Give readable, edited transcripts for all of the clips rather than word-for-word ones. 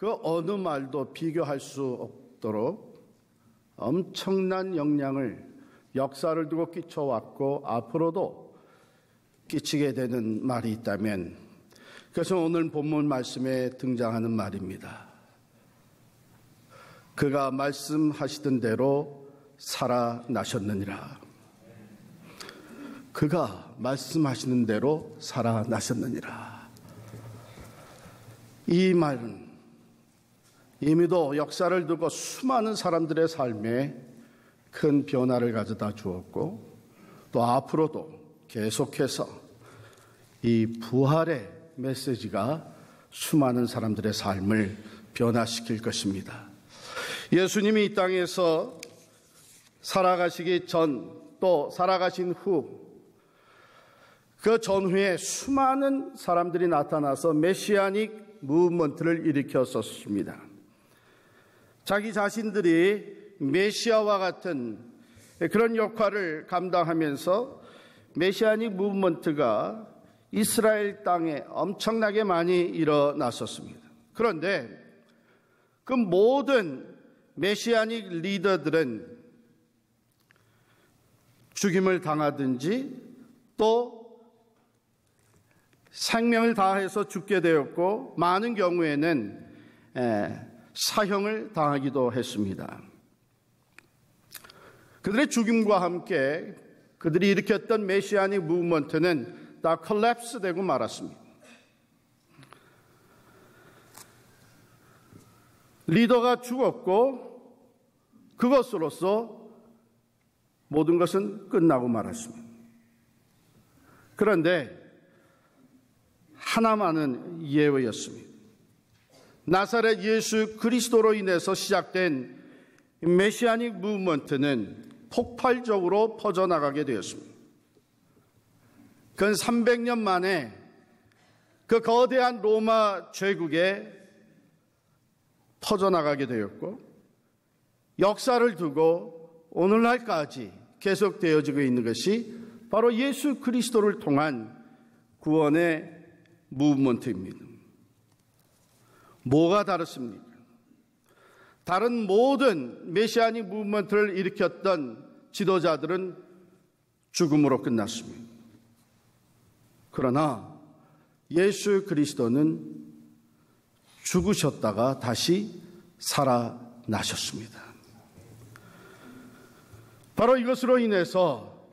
그 어느 말도 비교할 수 없도록 엄청난 영향을 역사를 두고 끼쳐왔고 앞으로도 끼치게 되는 말이 있다면 그것은 오늘 본문 말씀에 등장하는 말입니다. 그가 말씀하시던 대로 살아나셨느니라. 그가 말씀하시는 대로 살아나셨느니라. 이 말은 이미도 역사를 두고 수많은 사람들의 삶에 큰 변화를 가져다 주었고 또 앞으로도 계속해서 이 부활의 메시지가 수많은 사람들의 삶을 변화시킬 것입니다. 예수님이 이 땅에서 살아가시기 전 또 살아가신 후 그 전후에 수많은 사람들이 나타나서 메시아닉 무브먼트를 일으켰었습니다. 자기 자신들이 메시아와 같은 그런 역할을 감당하면서 메시아닉 무브먼트가 이스라엘 땅에 엄청나게 많이 일어났었습니다. 그런데 그 모든 메시아닉 리더들은 죽임을 당하든지 또 생명을 다해서 죽게 되었고 많은 경우에는 사형을 당하기도 했습니다. 그들의 죽임과 함께 그들이 일으켰던 메시아닉 무브먼트는 다 콜랩스되고 말았습니다. 리더가 죽었고 그것으로서 모든 것은 끝나고 말았습니다. 그런데 하나만은 예외였습니다. 나사렛 예수 그리스도로 인해서 시작된 메시아닉 무브먼트는 폭발적으로 퍼져나가게 되었습니다. 근 300년 만에 그 거대한 로마 제국에 퍼져나가게 되었고 역사를 두고 오늘날까지 계속되어지고 있는 것이 바로 예수 그리스도를 통한 구원의 무브먼트입니다. 뭐가 다르습니까? 다른 모든 메시아닉 무브먼트를 일으켰던 지도자들은 죽음으로 끝났습니다. 그러나 예수 그리스도는 죽으셨다가 다시 살아나셨습니다. 바로 이것으로 인해서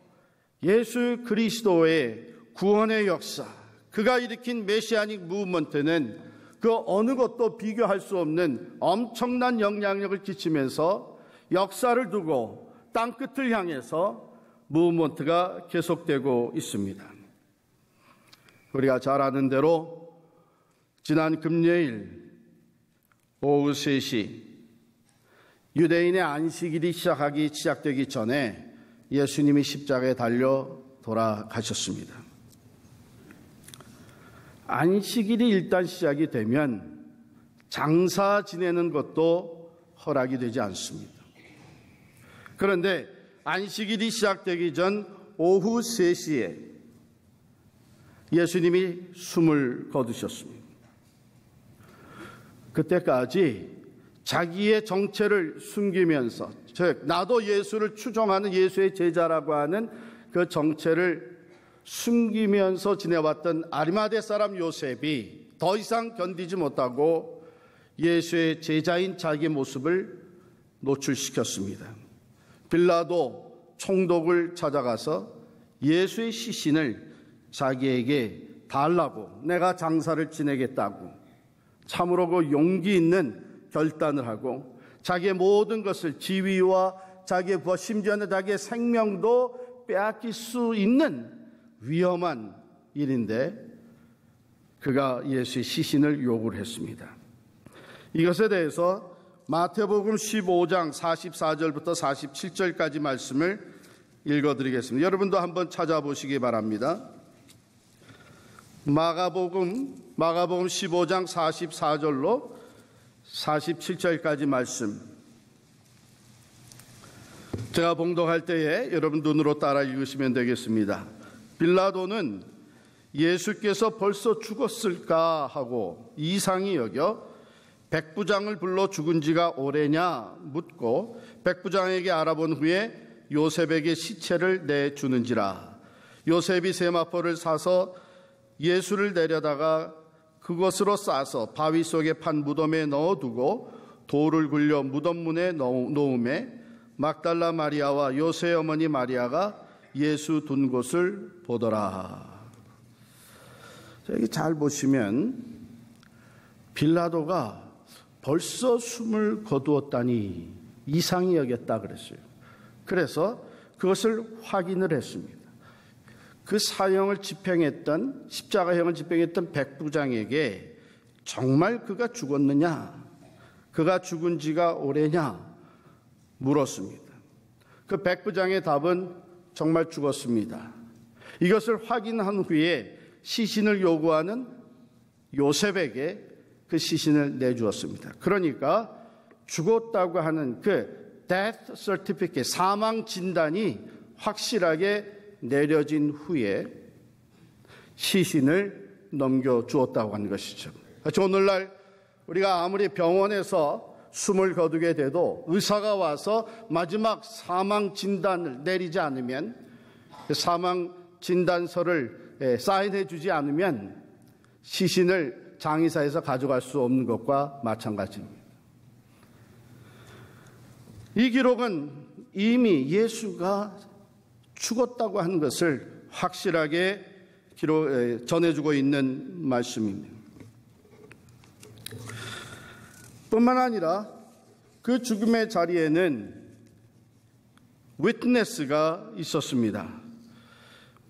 예수 그리스도의 구원의 역사, 그가 일으킨 메시아닉 무브먼트는 그 어느 것도 비교할 수 없는 엄청난 영향력을 끼치면서 역사를 두고 땅끝을 향해서 무브먼트가 계속되고 있습니다. 우리가 잘 아는 대로 지난 금요일 오후 3시 유대인의 안식일이 시작되기 전에 예수님이 십자가에 달려 돌아가셨습니다. 안식일이 일단 시작이 되면 장사 지내는 것도 허락이 되지 않습니다. 그런데 안식일이 시작되기 전 오후 3시에 예수님이 숨을 거두셨습니다. 그때까지 자기의 정체를 숨기면서, 즉 나도 예수를 추종하는 예수의 제자라고 하는 그 정체를 숨기면서 지내왔던 아리마대 사람 요셉이 더 이상 견디지 못하고 예수의 제자인 자기의 모습을 노출시켰습니다. 빌라도 총독을 찾아가서 예수의 시신을 자기에게 달라고, 내가 장사를 지내겠다고 참으로 그 용기 있는 결단을 하고 자기의 모든 것을, 지위와 자기의 부하, 심지어는 자기의 생명도 빼앗길 수 있는 위험한 일인데 그가 예수의 시신을 요구를 했습니다. 이것에 대해서 마태복음 15장 44절부터 47절까지 말씀을 읽어드리겠습니다. 여러분도 한번 찾아보시기 바랍니다. 마가복음 15장 44절로 47절까지 말씀, 제가 봉독할 때에 여러분 눈으로 따라 읽으시면 되겠습니다. 빌라도는 예수께서 벌써 죽었을까 하고 이상히 여겨 백부장을 불러 죽은 지가 오래냐 묻고 백부장에게 알아본 후에 요셉에게 시체를 내주는지라. 요셉이 세마포를 사서 예수를 내려다가 그것으로 싸서 바위 속에 판 무덤에 넣어두고 돌을 굴려 무덤 문에 놓음에 막달라 마리아와 요새의 어머니 마리아가 예수 둔 곳을 보더라. 여기 잘 보시면 빌라도가 벌써 숨을 거두었다니 이상히 여겼다 그랬어요. 그래서 그것을 확인을 했습니다. 그 사형을 집행했던 십자가형을 집행했던 백부장에게 정말 그가 죽었느냐, 그가 죽은 지가 오래냐 물었습니다. 그 백부장의 답은 정말 죽었습니다. 이것을 확인한 후에 시신을 요구하는 요셉에게 그 시신을 내주었습니다. 그러니까 죽었다고 하는 그 death certificate, 사망 진단이 확실하게 내려진 후에 시신을 넘겨주었다고 하는 것이죠. 오늘날 우리가 아무리 병원에서 숨을 거두게 돼도 의사가 와서 마지막 사망 진단을 내리지 않으면, 사망 진단서를 사인해 주지 않으면 시신을 장의사에서 가져갈 수 없는 것과 마찬가지입니다. 이 기록은 이미 예수가 죽었다고 하는 것을 확실하게 전해주고 있는 말씀입니다. 뿐만 아니라 그 죽음의 자리에는 위트네스가 있었습니다.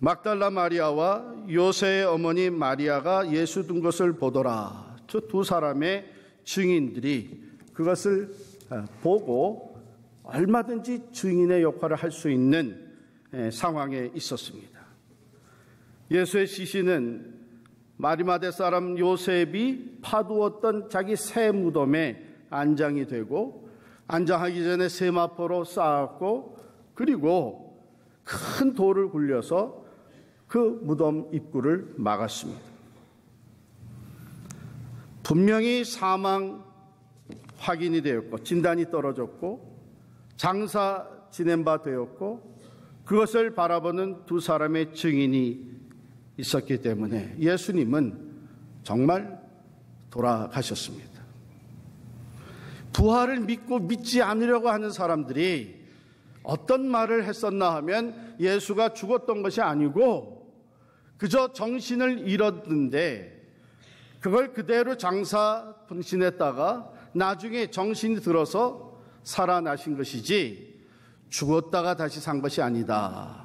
막달라 마리아와 요새의 어머니 마리아가 예수 둔 것을 보더라. 저 두 사람의 증인들이 그것을 보고 얼마든지 증인의 역할을 할 수 있는 상황에 있었습니다. 예수의 시신은 마리마대 사람 요셉이 파두었던 자기 새 무덤에 안장이 되고, 안장하기 전에 세마포로 쌓았고, 그리고 큰 돌을 굴려서 그 무덤 입구를 막았습니다. 분명히 사망 확인이 되었고 진단이 떨어졌고 장사 지낸 바 되었고 그것을 바라보는 두 사람의 증인이 있었기 때문에 예수님은 정말 돌아가셨습니다. 부활을 믿고 믿지 않으려고 하는 사람들이 어떤 말을 했었나 하면 예수가 죽었던 것이 아니고 그저 정신을 잃었는데 그걸 그대로 장사 분신했다가 나중에 정신이 들어서 살아나신 것이지 죽었다가 다시 산 것이 아니다.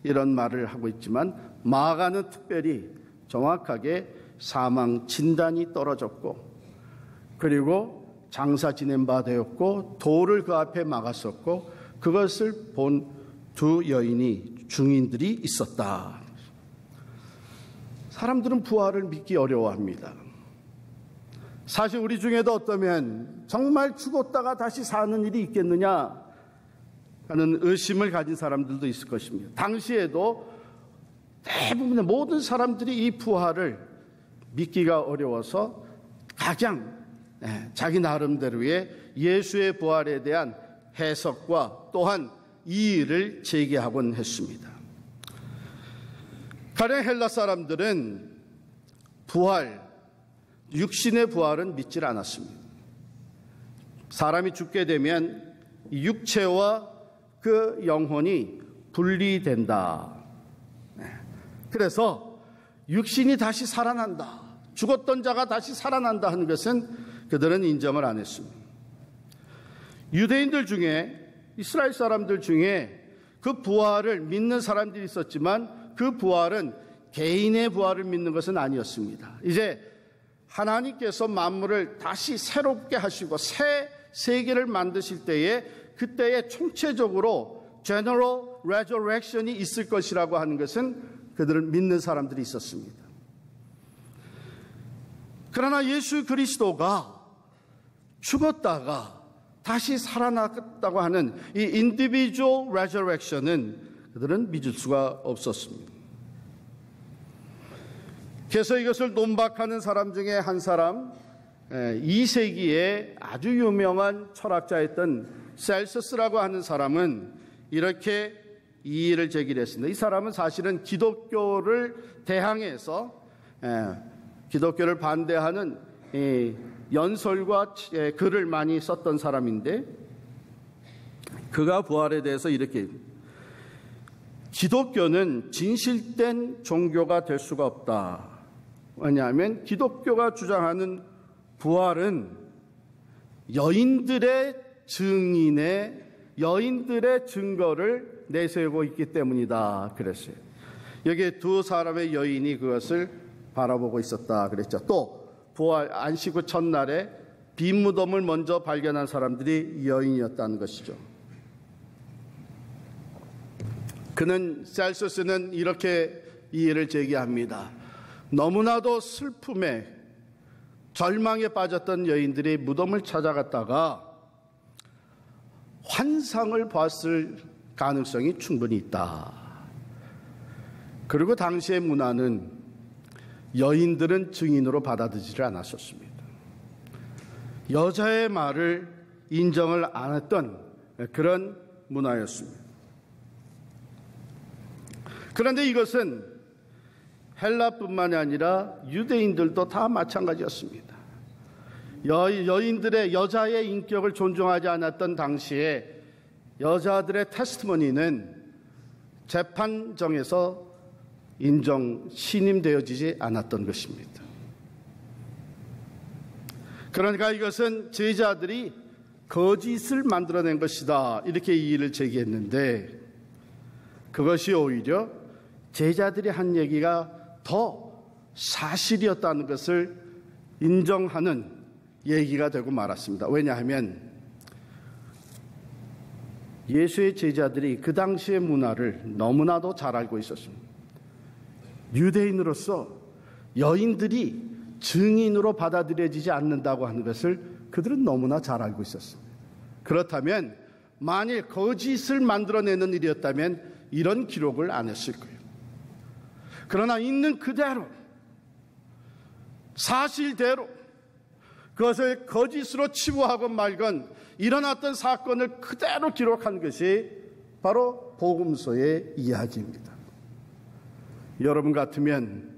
이런 말을 하고 있지만 마가는 특별히 정확하게 사망 진단이 떨어졌고 그리고 장사 지낸 바 되었고 돌을 그 앞에 막았었고 그것을 본 두 여인이 증인들이 있었다. 사람들은 부활을 믿기 어려워합니다. 사실 우리 중에도 어떠면 정말 죽었다가 다시 사는 일이 있겠느냐 하는 의심을 가진 사람들도 있을 것입니다. 당시에도 대부분의 모든 사람들이 이 부활을 믿기가 어려워서 가장 자기 나름대로의 예수의 부활에 대한 해석과 또한 이의를 제기하곤 했습니다. 가령 헬라 사람들은 부활, 육신의 부활은 믿질 않았습니다. 사람이 죽게 되면 육체와 그 영혼이 분리된다. 그래서 육신이 다시 살아난다. 죽었던 자가 다시 살아난다 하는 것은 그들은 인정을 안 했습니다. 유대인들 중에, 이스라엘 사람들 중에 그 부활을 믿는 사람들이 있었지만 그 부활은 개인의 부활을 믿는 것은 아니었습니다. 이제 하나님께서 만물을 다시 새롭게 하시고 새 세계를 만드실 때에 그때에 총체적으로 General Resurrection이 있을 것이라고 하는 것은 그들은 믿는 사람들이 있었습니다. 그러나 예수 그리스도가 죽었다가 다시 살아났다고 하는 이 Individual Resurrection은 그들은 믿을 수가 없었습니다. 그래서 이것을 논박하는 사람 중에 한 사람, 2세기에 아주 유명한 철학자였던 셀서스라고 하는 사람은 이렇게 이의를 제기했습니다. 이 사람은 사실은 기독교를 대항해서 기독교를 반대하는 연설과 글을 많이 썼던 사람인데, 그가 부활에 대해서 이렇게, 기독교는 진실된 종교가 될 수가 없다. 왜냐하면 기독교가 주장하는 부활은 여인들의 증거를 내세우고 있기 때문이다 그랬어요. 여기에 두 사람의 여인이 그것을 바라보고 있었다 그랬죠. 또 부활 안식 후 첫날에 빈 무덤을 먼저 발견한 사람들이 여인이었다는 것이죠. 셀서스는 이렇게 이해를 제기합니다. 너무나도 슬픔에 절망에 빠졌던 여인들이 무덤을 찾아갔다가 환상을 봤을 가능성이 충분히 있다. 그리고 당시의 문화는 여인들은 증인으로 받아들이지 않았었습니다. 여자의 말을 인정을 안 했던 그런 문화였습니다. 그런데 이것은 헬라뿐만이 아니라 유대인들도 다 마찬가지였습니다. 여자의 인격을 존중하지 않았던 당시에 여자들의 테스티머니는 재판정에서 신임되어지지 않았던 것입니다. 그러니까 이것은 제자들이 거짓을 만들어낸 것이다, 이렇게 이의를 제기했는데, 그것이 오히려 제자들이 한 얘기가 더 사실이었다는 것을 인정하는 얘기가 되고 말았습니다. 왜냐하면 예수의 제자들이 그 당시의 문화를 너무나도 잘 알고 있었습니다. 유대인으로서 여인들이 증인으로 받아들여지지 않는다고 하는 것을 그들은 너무나 잘 알고 있었습니다. 그렇다면 만일 거짓을 만들어내는 일이었다면 이런 기록을 안 했을 거예요. 그러나 있는 그대로, 사실대로 그것을 거짓으로 치부하건 말건 일어났던 사건을 그대로 기록한 것이 바로 복음서의 이야기입니다. 여러분 같으면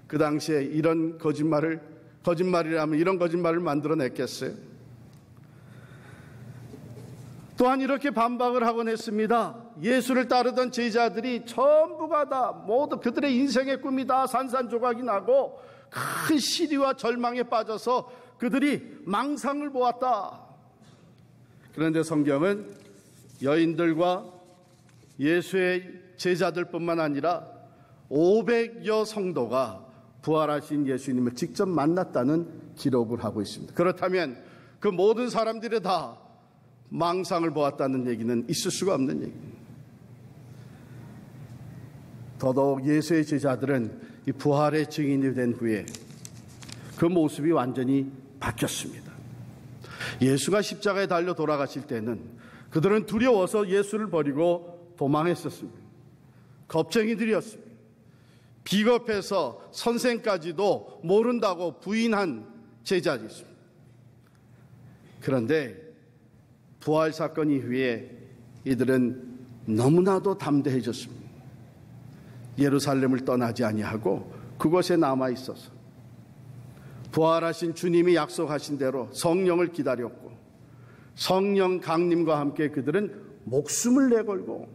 그 당시에 이런 거짓말이라면 이런 거짓말을 만들어냈겠어요? 또한 이렇게 반박을 하곤 했습니다. 예수를 따르던 제자들이 전부가 다 모두 그들의 인생의 꿈이 다 산산조각이 나고 큰 시리와 절망에 빠져서 그들이 망상을 보았다. 그런데 성경은 여인들과 예수의 제자들뿐만 아니라 500여 성도가 부활하신 예수님을 직접 만났다는 기록을 하고 있습니다. 그렇다면 그 모든 사람들이 다 망상을 보았다는 얘기는 있을 수가 없는 얘기입니다. 더더욱 예수의 제자들은 이 부활의 증인이 된 후에 그 모습이 완전히 바뀌었습니다. 예수가 십자가에 달려 돌아가실 때는 그들은 두려워서 예수를 버리고 도망했었습니다. 겁쟁이들이었습니다. 비겁해서 선생까지도 모른다고 부인한 제자들이었습니다. 그런데 부활 사건 이후에 이들은 너무나도 담대해졌습니다. 예루살렘을 떠나지 아니하고 그곳에 남아 있어서 부활하신 주님이 약속하신 대로 성령을 기다렸고, 성령 강림과 함께 그들은 목숨을 내걸고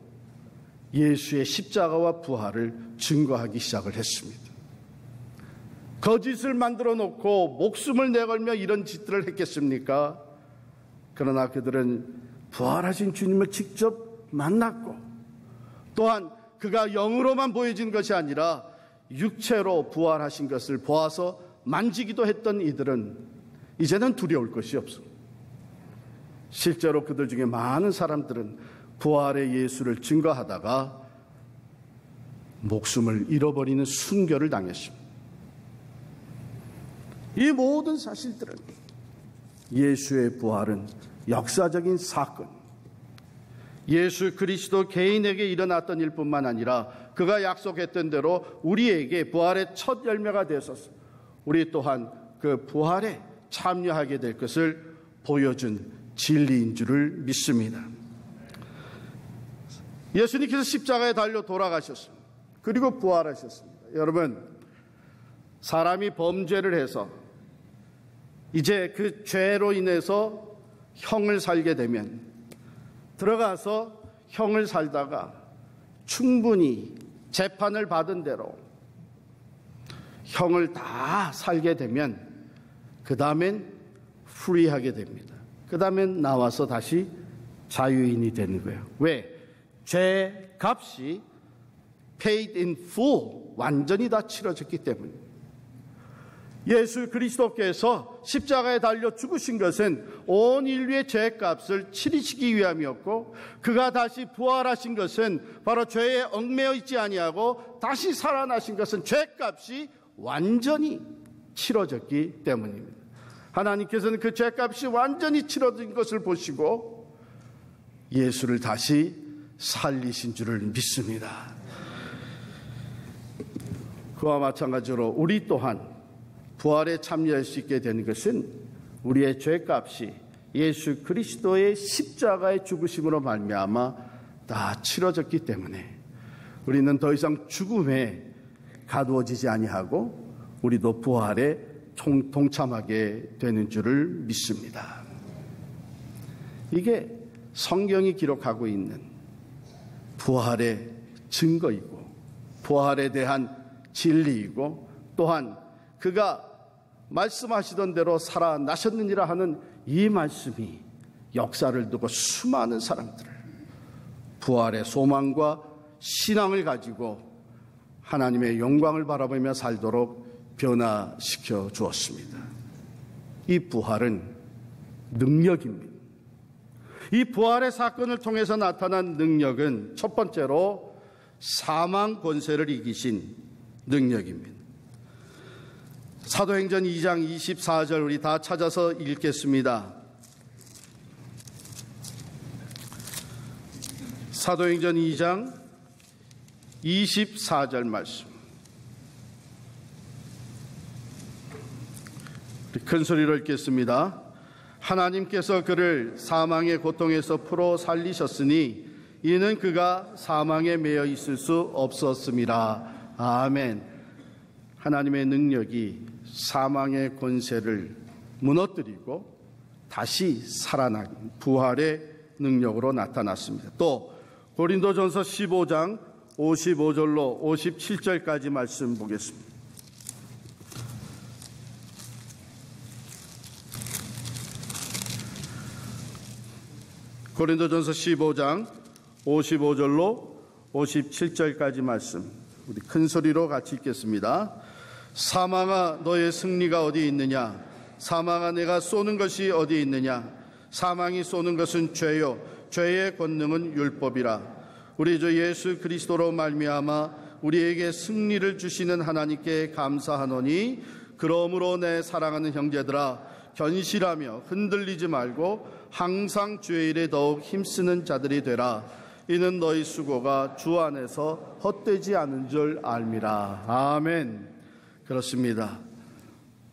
예수의 십자가와 부활을 증거하기 시작을 했습니다. 거짓을 만들어 놓고 목숨을 내걸며 이런 짓들을 했겠습니까? 그러나 그들은 부활하신 주님을 직접 만났고, 또한 그가 영으로만 보여진 것이 아니라 육체로 부활하신 것을 보아서 만지기도 했던 이들은 이제는 두려울 것이 없습니다. 실제로 그들 중에 많은 사람들은 부활의 예수를 증거하다가 목숨을 잃어버리는 순교를 당했습니다. 이 모든 사실들은 예수의 부활은 역사적인 사건, 예수 그리스도 개인에게 일어났던 일뿐만 아니라 그가 약속했던 대로 우리에게 부활의 첫 열매가 되어서 우리 또한 그 부활의 참여하게 될 것을 보여준 진리인 줄을 믿습니다. 예수님께서 십자가에 달려 돌아가셨습니다. 그리고 부활하셨습니다. 여러분, 사람이 범죄를 해서 이제 그 죄로 인해서 형을 살게 되면 들어가서 형을 살다가 충분히 재판을 받은 대로 형을 다 살게 되면 그 다음엔 프리하게 됩니다. 그 다음엔 나와서 다시 자유인이 되는 거예요. 왜? 죄 값이 paid in full, 완전히 다 치러졌기 때문입니다. 예수 그리스도께서 십자가에 달려 죽으신 것은 온 인류의 죄값을 치르시기 위함이었고, 그가 다시 부활하신 것은 바로 죄에 얽매여 있지 아니하고 다시 살아나신 것은 죄값이 완전히 치러졌기 때문입니다. 하나님께서는 그 죄값이 완전히 치러진 것을 보시고 예수를 다시 살리신 줄을 믿습니다. 그와 마찬가지로 우리 또한 부활에 참여할 수 있게 되는 것은 우리의 죄값이 예수 그리스도의 십자가의 죽으심으로 말미암아 다 치러졌기 때문에 우리는 더 이상 죽음에 가두어지지 아니하고 우리도 부활에 동참하게 되는 줄을 믿습니다. 이게 성경이 기록하고 있는 부활의 증거이고 부활에 대한 진리이고, 또한 그가 말씀하시던 대로 살아나셨느니라 하는 이 말씀이 역사를 두고 수많은 사람들을 부활의 소망과 신앙을 가지고 하나님의 영광을 바라보며 살도록 변화시켜 주었습니다. 이 부활은 능력입니다. 이 부활의 사건을 통해서 나타난 능력은 첫 번째로 사망 권세를 이기신 능력입니다. 사도행전 2장 24절 우리 다 찾아서 읽겠습니다. 사도행전 2장 24절 말씀. 큰 소리로 읽겠습니다. 하나님께서 그를 사망의 고통에서 풀어 살리셨으니 이는 그가 사망에 매여 있을 수 없었음이라. 아멘. 하나님의 능력이 사망의 권세를 무너뜨리고 다시 살아난 부활의 능력으로 나타났습니다. 또 고린도전서 15장 55절로 57절까지 말씀 보겠습니다. 고린도전서 15장 55절로 57절까지 말씀 우리 큰 소리로 같이 읽겠습니다. 사망아 너의 승리가 어디 있느냐? 사망아 내가 쏘는 것이 어디 있느냐? 사망이 쏘는 것은 죄요 죄의 권능은 율법이라. 우리 주 예수 그리스도로 말미암아 우리에게 승리를 주시는 하나님께 감사하노니 그러므로 내 사랑하는 형제들아 견실하며 흔들리지 말고 항상 주의 일에 더욱 힘쓰는 자들이 되라. 이는 너희 수고가 주 안에서 헛되지 않은 줄 알미라. 아멘. 그렇습니다.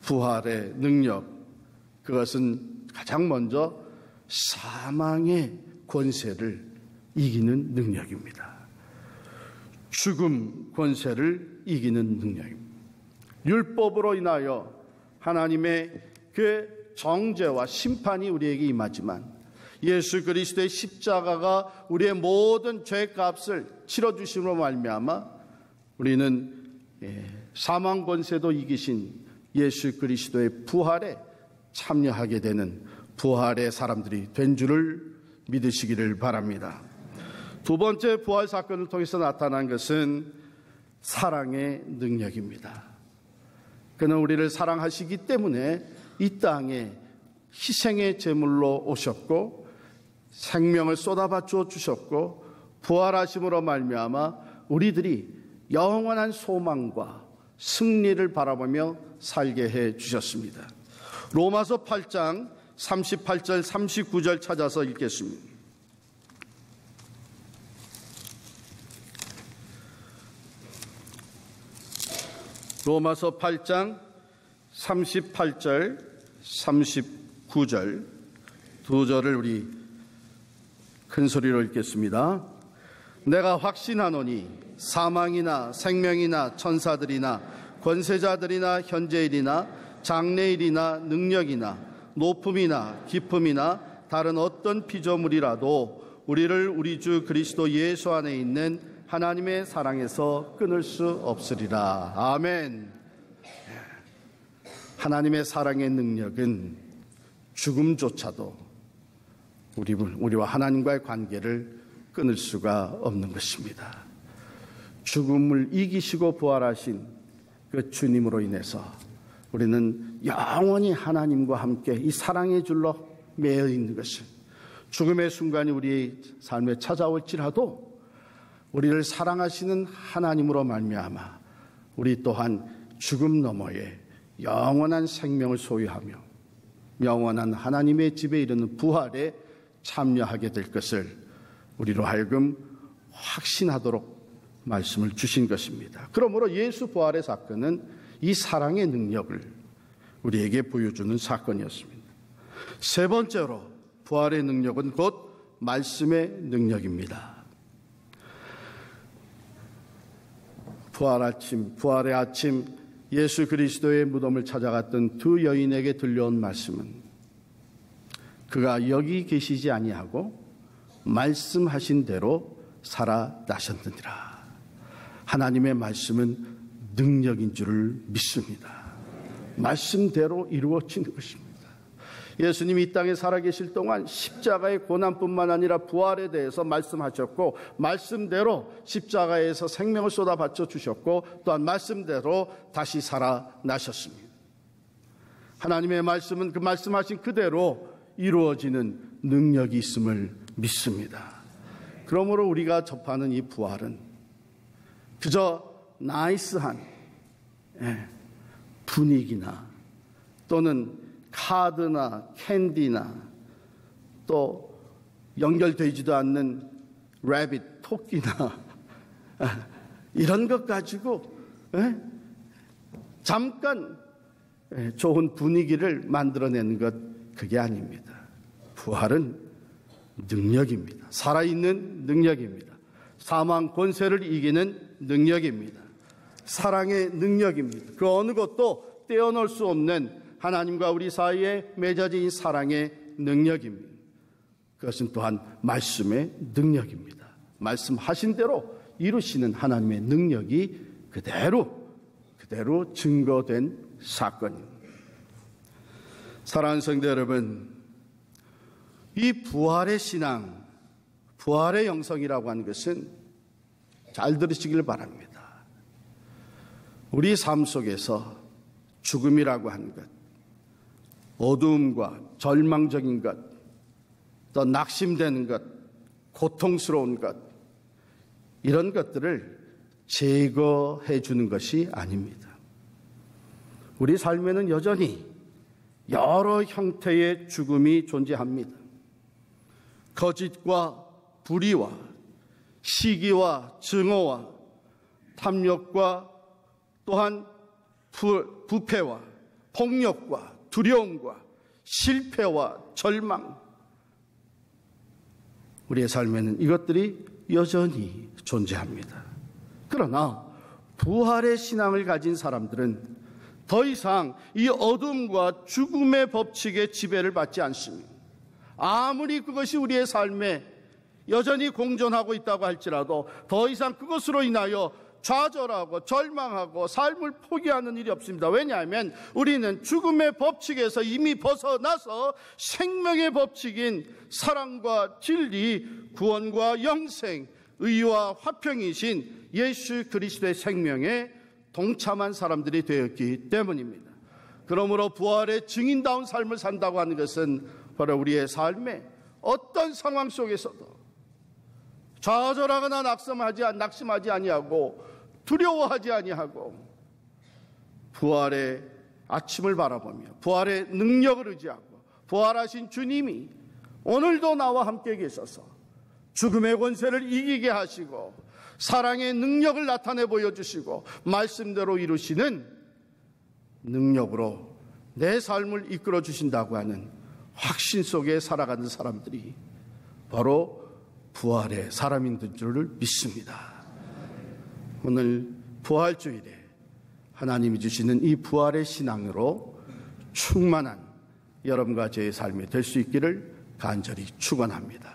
부활의 능력, 그것은 가장 먼저 사망의 권세를 이기는 능력입니다. 죽음 권세를 이기는 능력입니다. 율법으로 인하여 하나님의 그 정죄와 심판이 우리에게 임하지만 예수 그리스도의 십자가가 우리의 모든 죄값을 치러주심으로 말미암아 우리는 사망 권세도 이기신 예수 그리스도의 부활에 참여하게 되는 부활의 사람들이 된 줄을 믿으시기를 바랍니다. 두 번째 부활 사건을 통해서 나타난 것은 사랑의 능력입니다. 그는 우리를 사랑하시기 때문에 이 땅에 희생의 제물로 오셨고 생명을 쏟아바쳐 주셨고 부활하심으로 말미암아 우리들이 영원한 소망과 승리를 바라보며 살게 해 주셨습니다. 로마서 8장 38절 39절 찾아서 읽겠습니다. 로마서 8장 38절 39절 두 절을 우리 큰 소리로 읽겠습니다. 내가 확신하노니 사망이나 생명이나 천사들이나 권세자들이나 현재일이나 장래일이나 능력이나 높음이나 깊음이나 다른 어떤 피조물이라도 우리를 우리 주 그리스도 예수 안에 있는 하나님의 사랑에서 끊을 수 없으리라. 아멘. 하나님의 사랑의 능력은 죽음조차도 우리와 하나님과의 관계를 끊을 수가 없는 것입니다. 죽음을 이기시고 부활하신 그 주님으로 인해서 우리는 영원히 하나님과 함께 이 사랑의 줄로 매여 있는 것을, 죽음의 순간이 우리의 삶에 찾아올지라도 우리를 사랑하시는 하나님으로 말미암아 우리 또한 죽음 너머에 영원한 생명을 소유하며 영원한 하나님의 집에 이르는 부활에 참여하게 될 것을 우리로 하여금 확신하도록 말씀을 주신 것입니다. 그러므로 예수 부활의 사건은 이 사랑의 능력을 우리에게 보여주는 사건이었습니다. 세 번째로 부활의 능력은 곧 말씀의 능력입니다. 부활의 아침 예수 그리스도의 무덤을 찾아갔던 두 여인에게 들려온 말씀은 그가 여기 계시지 아니하고 말씀하신 대로 살아나셨느니라. 하나님의 말씀은 능력인 줄을 믿습니다. 말씀대로 이루어지는 것입니다. 예수님이 이 땅에 살아계실 동안 십자가의 고난뿐만 아니라 부활에 대해서 말씀하셨고, 말씀대로 십자가에서 생명을 쏟아바쳐 주셨고, 또한 말씀대로 다시 살아나셨습니다. 하나님의 말씀은 그 말씀하신 그대로 이루어지는 능력이 있음을 믿습니다. 그러므로 우리가 접하는 이 부활은 그저 나이스한 분위기나 또는 카드나 캔디나 또 연결되지도 않는 래빗, 토끼나 이런 것 가지고 잠깐 좋은 분위기를 만들어내는 것, 그게 아닙니다. 부활은 능력입니다. 살아있는 능력입니다. 사망 권세를 이기는 능력입니다. 사랑의 능력입니다. 그 어느 것도 떼어놓을 수 없는 하나님과 우리 사이에 맺어진 사랑의 능력입니다. 그것은 또한 말씀의 능력입니다. 말씀하신 대로 이루시는 하나님의 능력이 그대로 증거된 사건입니다. 사랑하는 성도 여러분, 이 부활의 신앙, 부활의 영성이라고 하는 것은 잘 들으시길 바랍니다. 우리 삶 속에서 죽음이라고 하는 것, 어두움과 절망적인 것, 또 낙심되는 것, 고통스러운 것, 이런 것들을 제거해 주는 것이 아닙니다. 우리 삶에는 여전히 여러 형태의 죽음이 존재합니다. 거짓과 불의와 시기와 증오와 탐욕과 또한 부패와 폭력과 두려움과 실패와 절망, 우리의 삶에는 이것들이 여전히 존재합니다. 그러나 부활의 신앙을 가진 사람들은 더 이상 이 어둠과 죽음의 법칙에 지배를 받지 않습니다. 아무리 그것이 우리의 삶에 여전히 공존하고 있다고 할지라도 더 이상 그것으로 인하여 좌절하고 절망하고 삶을 포기하는 일이 없습니다. 왜냐하면 우리는 죽음의 법칙에서 이미 벗어나서 생명의 법칙인 사랑과 진리, 구원과 영생, 의와 화평이신 예수 그리스도의 생명에 동참한 사람들이 되었기 때문입니다. 그러므로 부활의 증인다운 삶을 산다고 하는 것은 바로 우리의 삶에 어떤 상황 속에서도 좌절하거나 낙심하지 아니하고 두려워하지 아니하고 부활의 아침을 바라보며 부활의 능력을 의지하고 부활하신 주님이 오늘도 나와 함께 계셔서 죽음의 권세를 이기게 하시고 사랑의 능력을 나타내 보여주시고 말씀대로 이루시는 능력으로 내 삶을 이끌어 주신다고 하는 확신 속에 살아가는 사람들이 바로 부활의 사람인 줄을 믿습니다. 오늘 부활주일에 하나님이 주시는 이 부활의 신앙으로 충만한 여러분과 저의 삶이 될 수 있기를 간절히 축원합니다.